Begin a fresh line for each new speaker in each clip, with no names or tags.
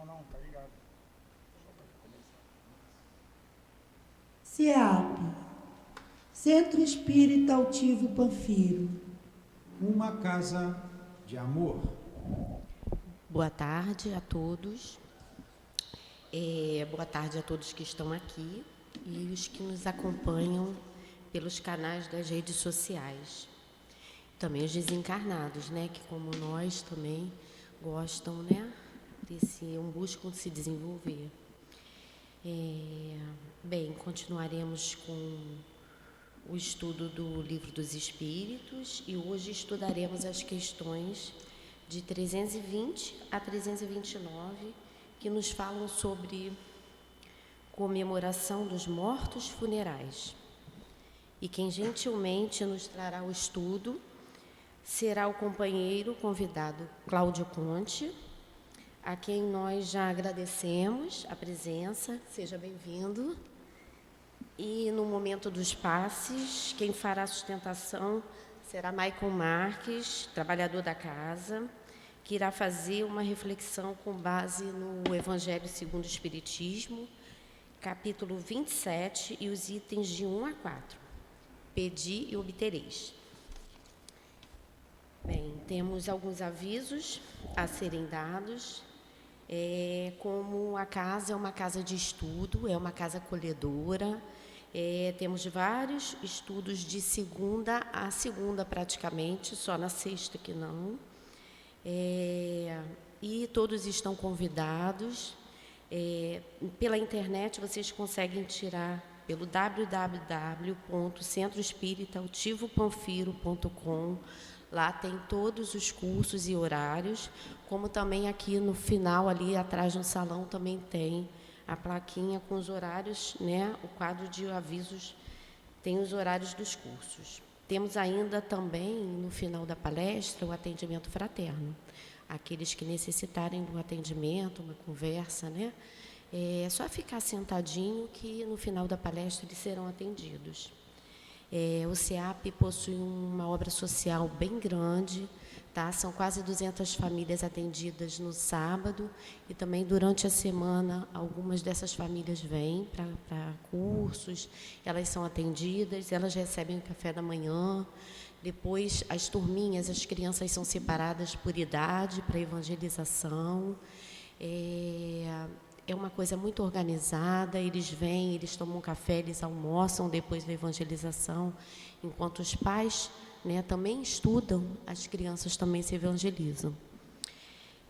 Não, tá ligado.
CEAP, Centro Espírita Altivo Panfiro.
Uma casa de amor.
Boa tarde a todos. Boa tarde a todos que estão aqui e os que nos acompanham pelos canais das redes sociais. Também os desencarnados, né, que como nós também gostam, né, buscam se desenvolver. Bem, continuaremos com o estudo do Livro dos Espíritos e hoje estudaremos as questões de 320 a 329, que nos falam sobre comemoração dos mortos funerais. E quem gentilmente nos trará o estudo será o companheiro convidado Cláudio Conte, a quem nós já agradecemos a presença. Seja bem-vindo. E no momento dos passes, quem fará a sustentação será Michael Marques, trabalhador da casa, que irá fazer uma reflexão com base no Evangelho segundo o Espiritismo, capítulo 27 e os itens de 1 a 4. Pedi e obtereis. Bem, temos alguns avisos a serem dados. Como a casa é uma casa de estudo, é uma casa acolhedora, temos vários estudos de segunda a segunda praticamente, só na sexta que não. E todos estão convidados. Pela internet vocês conseguem tirar pelo www.centroespiritaativopanfiro.com. Lá tem todos os cursos e horários, como também aqui no final, ali atrás no salão, também tem a plaquinha com os horários, né? O quadro de avisos tem os horários dos cursos. Temos ainda também, no final da palestra, o atendimento fraterno. Aqueles que necessitarem de um atendimento, uma conversa, né? É só ficar sentadinho que no final da palestra eles serão atendidos. O CEAP possui uma obra social bem grande, tá? São quase 200 famílias atendidas no sábado e também durante a semana algumas dessas famílias vêm para cursos, elas são atendidas, elas recebem o café da manhã, depois as turminhas, as crianças são separadas por idade para evangelização. É uma coisa muito organizada, eles vêm, eles tomam um café, eles almoçam depois da evangelização, enquanto os pais, né, também estudam, as crianças também se evangelizam.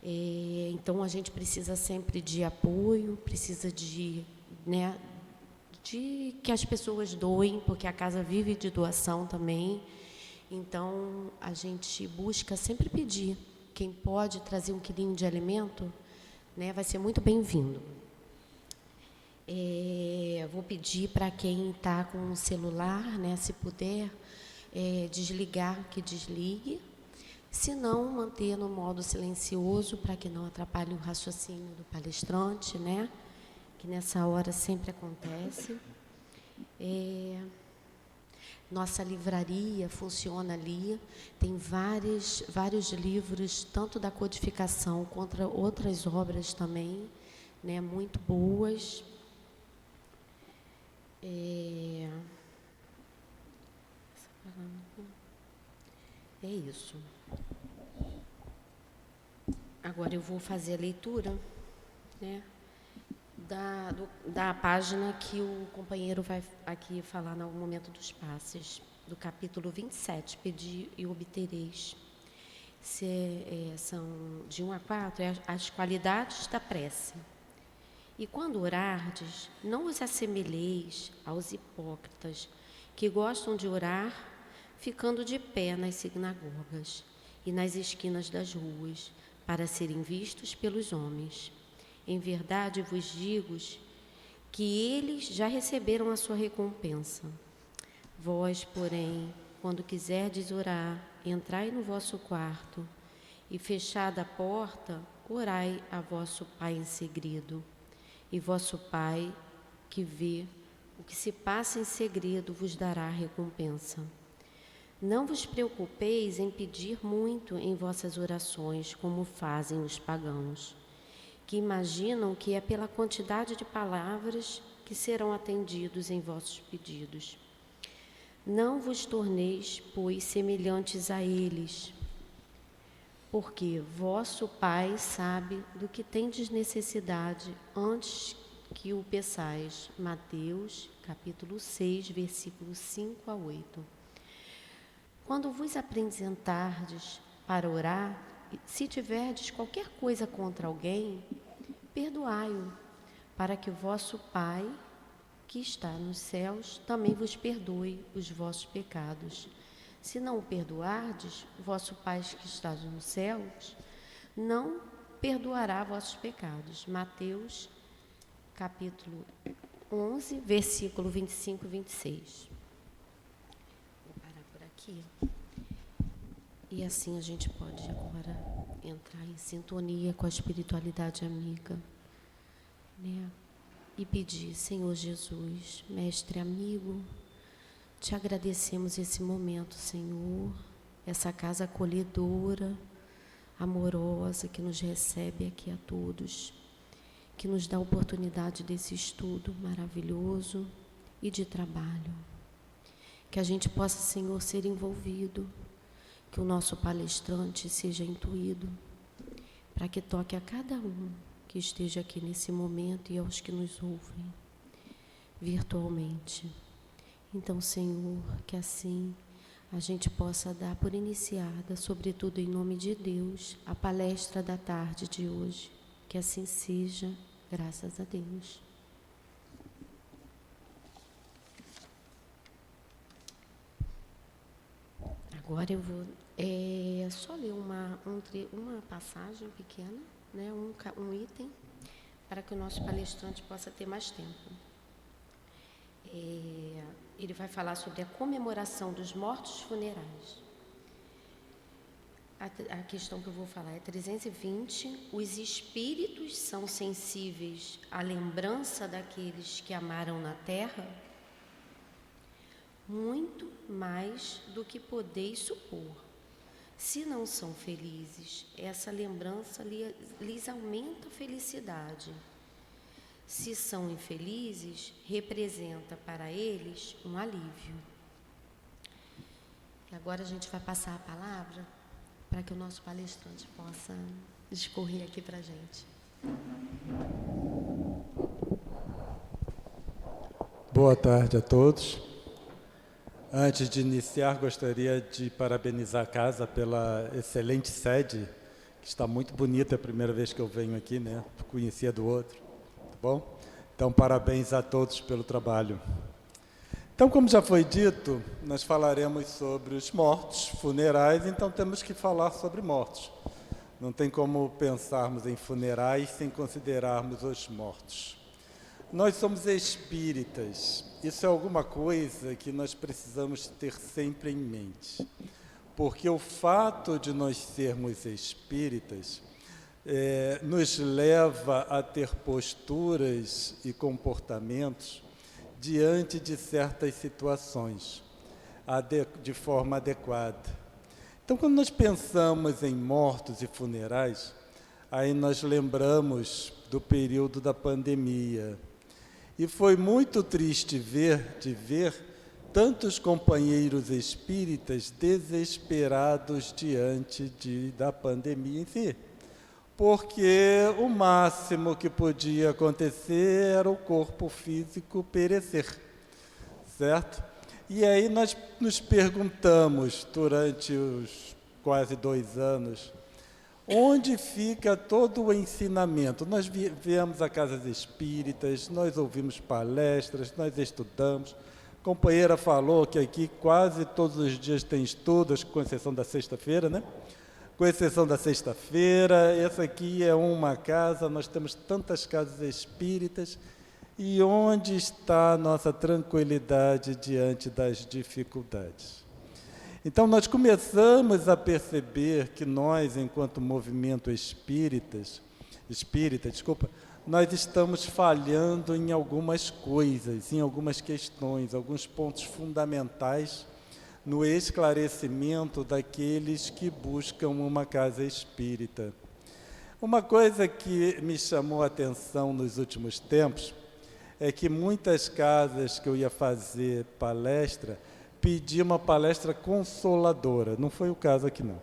Então, a gente precisa sempre de apoio, precisa de que as pessoas doem, porque a casa vive de doação também. Então, a gente busca sempre pedir. Quem pode trazer um quilinho de alimento, né, vai ser muito bem-vindo. Vou pedir para quem está com o celular, né, se puder, desligar, que desligue. Se não, manter no modo silencioso, para que não atrapalhe o raciocínio do palestrante, né, que nessa hora sempre acontece. Nossa livraria funciona ali, tem vários livros, tanto da codificação quanto outras obras também, né, muito boas. É isso. Agora eu vou fazer a leitura, né, da página que o companheiro vai aqui falar no momento dos passes, do capítulo 27, Pedi e obtereis. São de 1 a 4, as qualidades da prece. E quando orardes, não os assemelheis aos hipócritas, que gostam de orar ficando de pé nas sinagogas e nas esquinas das ruas, para serem vistos pelos homens. Em verdade vos digo que eles já receberam a sua recompensa. Vós, porém, quando quiserdes orar, entrai no vosso quarto e, fechada a porta, orai a vosso Pai em segredo. E vosso Pai, que vê o que se passa em segredo, vos dará a recompensa. Não vos preocupeis em pedir muito em vossas orações, como fazem os pagãos, que imaginam que é pela quantidade de palavras que serão atendidos em vossos pedidos. Não vos torneis, pois, semelhantes a eles, porque vosso Pai sabe do que tendes necessidade antes que o peçais. Mateus, capítulo 6, versículos 5 a 8. Quando vos apresentardes para orar, se tiverdes qualquer coisa contra alguém, perdoai-o, para que o vosso Pai, que está nos céus, também vos perdoe os vossos pecados. Se não o perdoardes, vosso Pai que está nos céus não perdoará vossos pecados. Mateus, capítulo 11, versículo 25 e 26. Vou parar por aqui. E assim a gente pode agora entrar em sintonia com a espiritualidade amiga, né? E pedir: Senhor Jesus, Mestre amigo, te agradecemos esse momento, Senhor, essa casa acolhedora, amorosa, que nos recebe aqui a todos, que nos dá a oportunidade desse estudo maravilhoso e de trabalho. Que a gente possa, Senhor, ser envolvido, que o nosso palestrante seja intuído, para que toque a cada um que esteja aqui nesse momento e aos que nos ouvem virtualmente. Então, Senhor, que assim a gente possa dar por iniciada, sobretudo em nome de Deus, a palestra da tarde de hoje. Que assim seja, graças a Deus. Agora eu vou só ler uma passagem pequena, né, um item, para que o nosso palestrante possa ter mais tempo. Ele vai falar sobre a comemoração dos mortos funerais. A questão que eu vou falar é 320. Os espíritos são sensíveis à lembrança daqueles que amaram na terra? Muito mais do que podeis supor. Se não são felizes, essa lembrança lhes aumenta a felicidade. Se são infelizes, representa para eles um alívio. E agora a gente vai passar a palavra para que o nosso palestrante possa discorrer aqui para a gente.
Boa tarde a todos. Antes de iniciar, gostaria de parabenizar a casa pela excelente sede, que está muito bonita, é a primeira vez que eu venho aqui, né? Conhecia do outro, tá bom? Então, parabéns a todos pelo trabalho. Então, como já foi dito, nós falaremos sobre os mortos funerais, então temos que falar sobre mortos. Não tem como pensarmos em funerais sem considerarmos os mortos. Nós somos espíritas. Isso é alguma coisa que nós precisamos ter sempre em mente. Porque o fato de nós sermos espíritas nos leva a ter posturas e comportamentos diante de certas situações, de forma adequada. Então, quando nós pensamos em mortos e funerais, aí nós lembramos do período da pandemia. E foi muito triste de ver tantos companheiros espíritas desesperados diante da pandemia em si. Porque o máximo que podia acontecer era o corpo físico perecer, certo? E aí nós nos perguntamos, durante os quase 2 anos, onde fica todo o ensinamento? Nós viemos a casas espíritas, nós ouvimos palestras, nós estudamos. A companheira falou que aqui quase todos os dias tem estudos, com exceção da sexta-feira, né? Com exceção da sexta-feira, essa aqui é uma casa, nós temos tantas casas espíritas. E onde está a nossa tranquilidade diante das dificuldades? Então, nós começamos a perceber que nós, enquanto movimento espírita, nós estamos falhando em algumas coisas, em algumas questões, alguns pontos fundamentais no esclarecimento daqueles que buscam uma casa espírita. Uma coisa que me chamou a atenção nos últimos tempos é que muitas casas que eu ia fazer palestra pediam uma palestra consoladora. Não foi o caso aqui, não.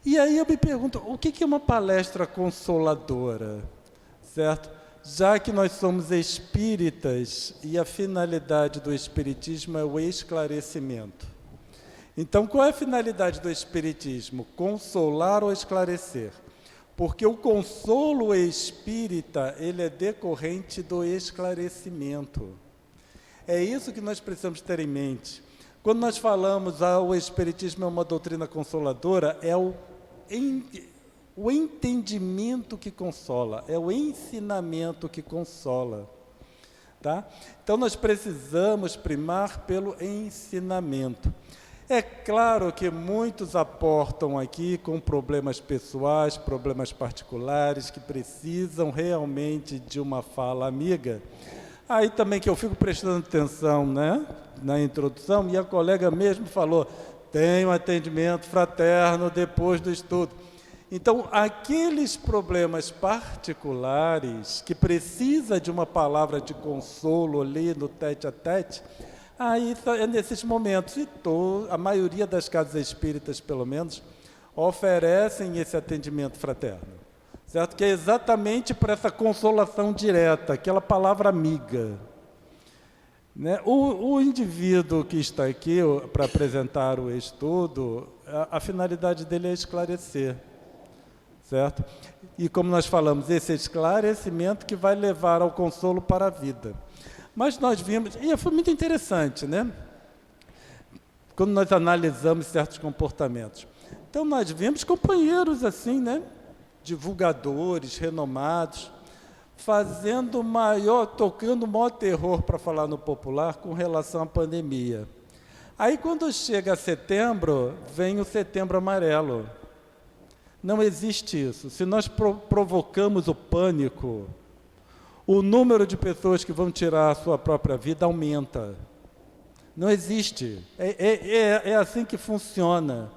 E aí eu me pergunto, o que é uma palestra consoladora? Certo? Já que nós somos espíritas e a finalidade do espiritismo é o esclarecimento. Então, qual é a finalidade do espiritismo? Consolar ou esclarecer? Porque o consolo espírita, ele é decorrente do esclarecimento. É isso que nós precisamos ter em mente. Quando nós falamos o espiritismo é uma doutrina consoladora, é o entendimento que consola, é o ensinamento que consola. Tá? Então, nós precisamos primar pelo ensinamento. É claro que muitos aportam aqui com problemas pessoais, problemas particulares, que precisam realmente de uma fala amiga. Aí também que eu fico prestando atenção, né, na introdução, e a colega mesmo falou, tem um atendimento fraterno depois do estudo. Então, aqueles problemas particulares que precisa de uma palavra de consolo ali no tete-a-tete, aí é nesses momentos, e a maioria das casas espíritas, pelo menos, oferecem esse atendimento fraterno, certo? Que é exatamente para essa consolação direta, aquela palavra amiga. Né? O indivíduo que está aqui para apresentar o estudo, a finalidade dele é esclarecer, certo? E como nós falamos, esse esclarecimento que vai levar ao consolo para a vida. Mas nós vimos, e foi muito interessante, né? Quando nós analisamos certos comportamentos. Então, nós vimos companheiros assim, né? Divulgadores, renomados, tocando o maior terror, para falar no popular, com relação à pandemia. Aí, quando chega setembro, vem o Setembro Amarelo. Não existe isso. Se nós provocamos o pânico, o número de pessoas que vão tirar a sua própria vida aumenta. Não existe. É assim que funciona,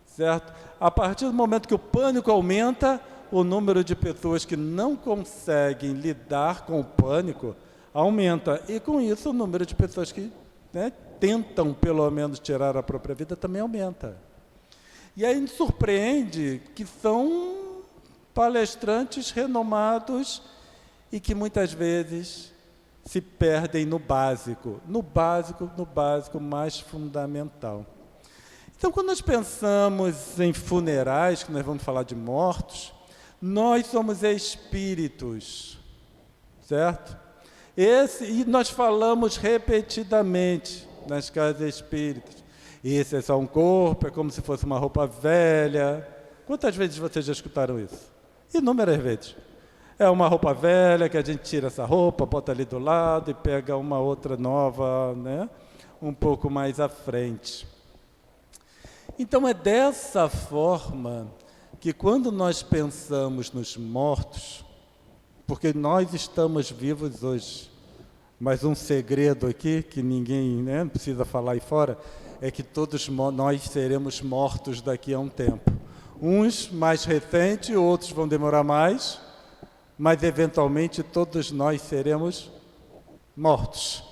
certo? A partir do momento que o pânico aumenta, o número de pessoas que não conseguem lidar com o pânico aumenta. E, com isso, o número de pessoas que, né, tentam, pelo menos, tirar a própria vida também aumenta. E aí nos surpreende que são palestrantes renomados e que muitas vezes se perdem no básico mais fundamental. Então, quando nós pensamos em funerais, que nós vamos falar de mortos, nós somos espíritos, certo? E nós falamos repetidamente nas casas espíritas. Esse é só um corpo, é como se fosse uma roupa velha. Quantas vezes vocês já escutaram isso? Inúmeras vezes. É uma roupa velha que a gente tira essa roupa, bota ali do lado e pega uma outra nova, né? Um pouco mais à frente. Então, é dessa forma que quando nós pensamos nos mortos, porque nós estamos vivos hoje, mas um segredo aqui, que ninguém, né, precisa falar aí fora, é que todos nós seremos mortos daqui a um tempo. Uns mais recentes, outros vão demorar mais, mas eventualmente todos nós seremos mortos,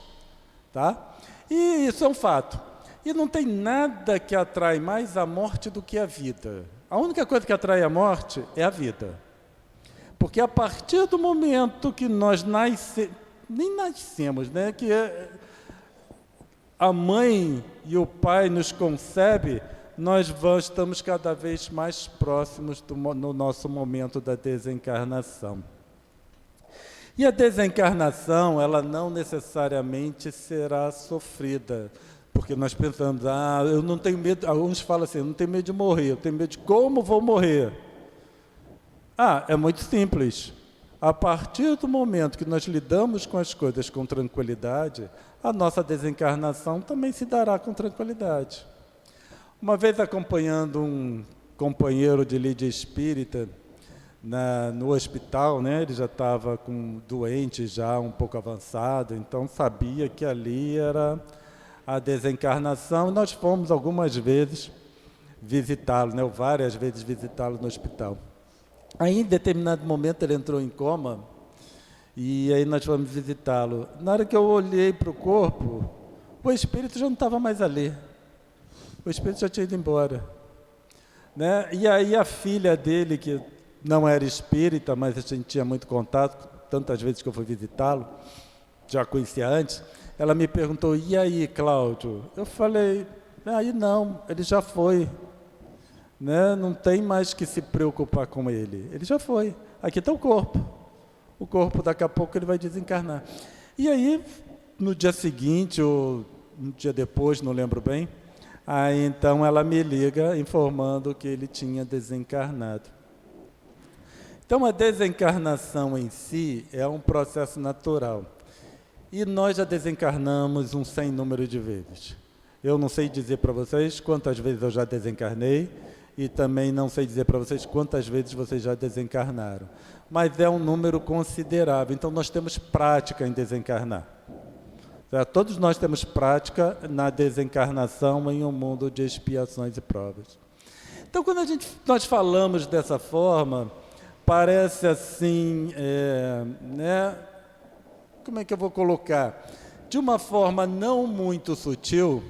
tá? E isso é um fato. E não tem nada que atrai mais a morte do que a vida. A única coisa que atrai a morte é a vida. Porque a partir do momento que nós nem nascemos, né? Que a mãe e o pai nos concebem, nós estamos cada vez mais próximos no nosso momento da desencarnação. E a desencarnação, ela não necessariamente será sofrida, porque nós pensamos, eu não tenho medo, alguns falam assim, eu não tenho medo de morrer, eu tenho medo de como vou morrer. É muito simples. A partir do momento que nós lidamos com as coisas com tranquilidade, a nossa desencarnação também se dará com tranquilidade. Uma vez acompanhando um companheiro de lide espírita no hospital, né, ele já estava doente, já um pouco avançado, então sabia que ali era a desencarnação, e nós fomos algumas vezes visitá-lo, né, várias vezes visitá-lo no hospital. Aí, em determinado momento, ele entrou em coma, e aí nós fomos visitá-lo. Na hora que eu olhei para o corpo, o espírito já não estava mais ali. O espírito já tinha ido embora. Né? E aí a filha dele, que não era espírita, mas a gente tinha muito contato, tantas vezes que eu fui visitá-lo, já conhecia antes, ela me perguntou, e aí, Cláudio? Eu falei, aí não, ele já foi. Né? Não tem mais que se preocupar com ele. Ele já foi. Aqui está o corpo. O corpo, daqui a pouco, ele vai desencarnar. E aí, no dia seguinte, ou um dia depois, não lembro bem, aí então ela me liga informando que ele tinha desencarnado. Então, a desencarnação em si é um processo natural. E nós já desencarnamos um sem número de vezes. Eu não sei dizer para vocês quantas vezes eu já desencarnei, e também não sei dizer para vocês quantas vezes vocês já desencarnaram. Mas é um número considerável. Então, nós temos prática em desencarnar. Todos nós temos prática na desencarnação em um mundo de expiações e provas. Então, quando nós falamos dessa forma, parece assim, né? Como é que eu vou colocar? De uma forma não muito sutil,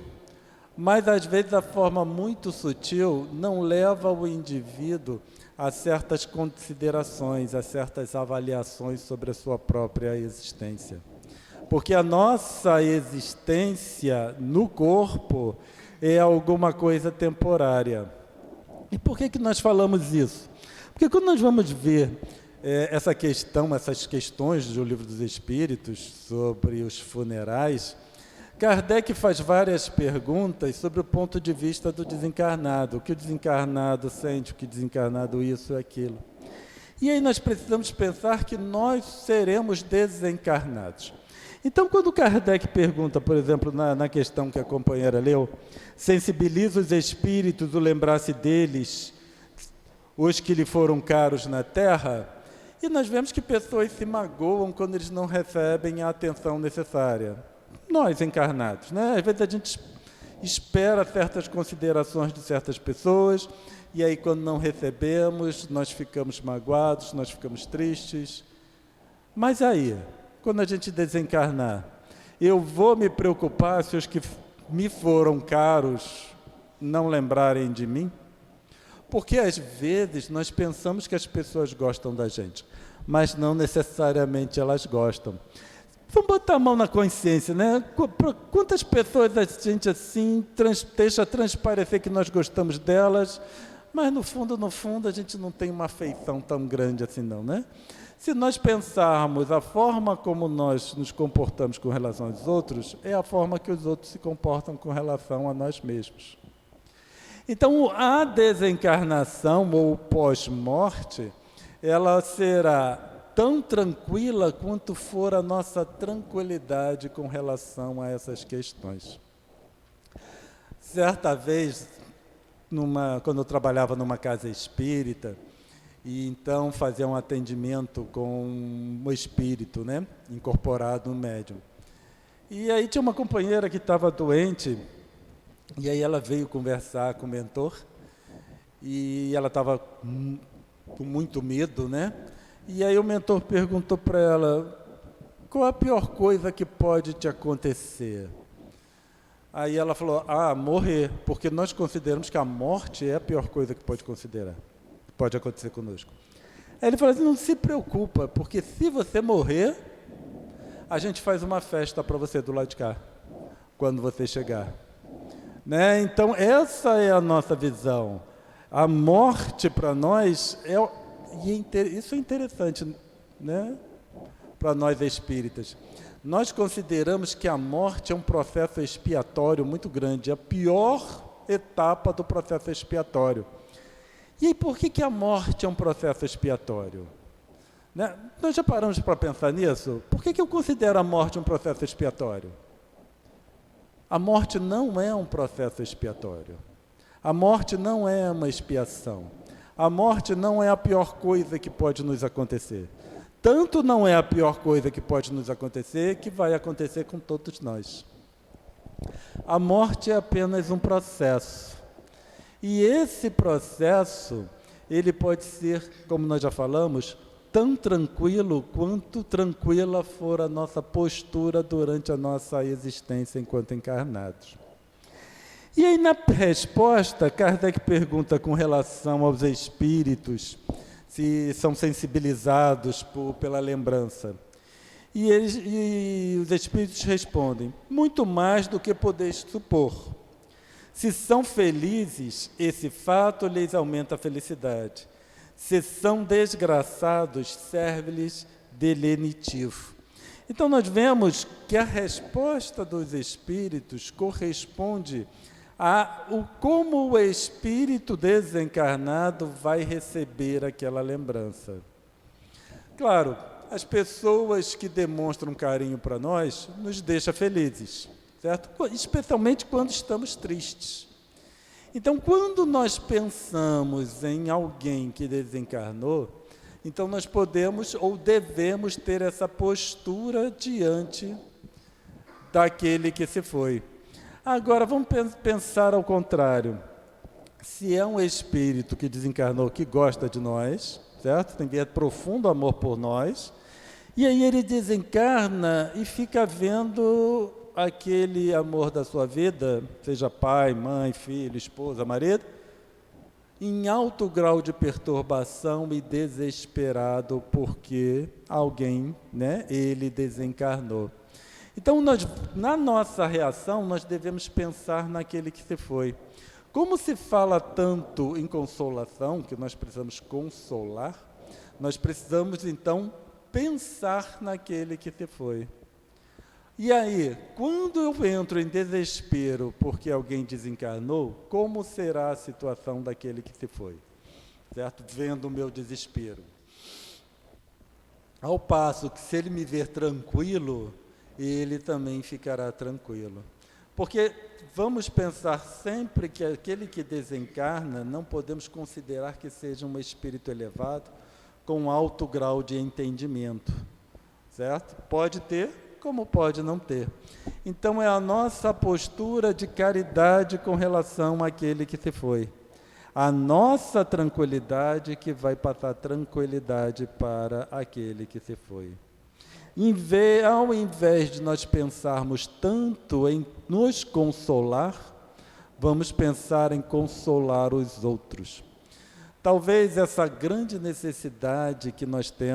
mas às vezes a forma muito sutil não leva o indivíduo a certas considerações, a certas avaliações sobre a sua própria existência. Porque a nossa existência no corpo é alguma coisa temporária. E por que nós falamos isso? Porque quando nós vamos ver essas questões do Livro dos Espíritos sobre os funerais, Kardec faz várias perguntas sobre o ponto de vista do desencarnado. O que o desencarnado sente, o que o desencarnado isso e aquilo. E aí nós precisamos pensar que nós seremos desencarnados. Então, quando Kardec pergunta, por exemplo, na questão que a companheira leu, sensibiliza os espíritos o lembrar-se deles, os que lhe foram caros na Terra, e nós vemos que pessoas se magoam quando eles não recebem a atenção necessária. Nós encarnados, né? Às vezes a gente espera certas considerações de certas pessoas, e aí quando não recebemos, nós ficamos magoados, nós ficamos tristes. Mas aí, quando a gente desencarnar, eu vou me preocupar se os que me foram caros não lembrarem de mim? Porque às vezes nós pensamos que as pessoas gostam da gente, mas não necessariamente elas gostam. Vamos botar a mão na consciência, né? Quantas pessoas a gente assim deixa transparecer que nós gostamos delas, mas no fundo a gente não tem uma afeição tão grande assim não, né? Se nós pensarmos a forma como nós nos comportamos com relação aos outros, é a forma que os outros se comportam com relação a nós mesmos. Então, a desencarnação ou pós-morte, ela será tão tranquila quanto for a nossa tranquilidade com relação a essas questões. Certa vez, quando eu trabalhava numa casa espírita, e então fazia um atendimento com um espírito, né, incorporado no médium. E aí tinha uma companheira que estava doente, e aí ela veio conversar com o mentor, e ela estava com muito medo, né? E aí o mentor perguntou para ela, qual a pior coisa que pode te acontecer? Aí ela falou, morrer, porque nós consideramos que a morte é a pior coisa que pode acontecer conosco. Aí ele falou assim, não se preocupa, porque se você morrer, a gente faz uma festa para você do lado de cá, quando você chegar. Né? Então, essa é a nossa visão. A morte para nós isso é interessante, né? Para nós espíritas. Nós consideramos que a morte é um processo expiatório muito grande, a pior etapa do processo expiatório. E aí, por que a morte é um processo expiatório? Né? Nós já paramos para pensar nisso? Por que eu considero a morte um processo expiatório? A morte não é um processo expiatório. A morte não é uma expiação. A morte não é a pior coisa que pode nos acontecer. Tanto não é a pior coisa que pode nos acontecer, que vai acontecer com todos nós. A morte é apenas um processo. E esse processo, ele pode ser, como nós já falamos, tão tranquilo quanto tranquila for a nossa postura durante a nossa existência enquanto encarnados. E aí, na resposta, Kardec pergunta com relação aos espíritos, se são sensibilizados pela lembrança. E os espíritos respondem, muito mais do que podeis supor. Se são felizes, esse fato lhes aumenta a felicidade. Se são desgraçados, serve-lhes de lenitivo. Então, nós vemos que a resposta dos espíritos corresponde a como o espírito desencarnado vai receber aquela lembrança. Claro, as pessoas que demonstram carinho para nós nos deixam felizes, certo? Especialmente quando estamos tristes. Então, quando nós pensamos em alguém que desencarnou, então nós podemos ou devemos ter essa postura diante daquele que se foi. Agora, vamos pensar ao contrário. Se é um espírito que desencarnou, que gosta de nós, certo? Tem profundo amor por nós, e aí ele desencarna e fica vendo aquele amor da sua vida, seja pai, mãe, filho, esposa, marido, em alto grau de perturbação e desesperado porque alguém, ele desencarnou. Então, na nossa reação, nós devemos pensar naquele que se foi. Como se fala tanto em consolação, que nós precisamos consolar, nós precisamos, então, pensar naquele que se foi. E aí, quando eu entro em desespero porque alguém desencarnou, como será a situação daquele que se foi? Certo? Vendo o meu desespero. Ao passo que, se ele me ver tranquilo, ele também ficará tranquilo. Porque vamos pensar sempre que aquele que desencarna, não podemos considerar que seja um espírito elevado, com alto grau de entendimento, certo? Pode ter, como pode não ter. Então, é a nossa postura de caridade com relação àquele que se foi. A nossa tranquilidade que vai passar tranquilidade para aquele que se foi. Ao invés de nós pensarmos tanto em nos consolar, vamos pensar em consolar os outros. Talvez essa grande necessidade que nós temos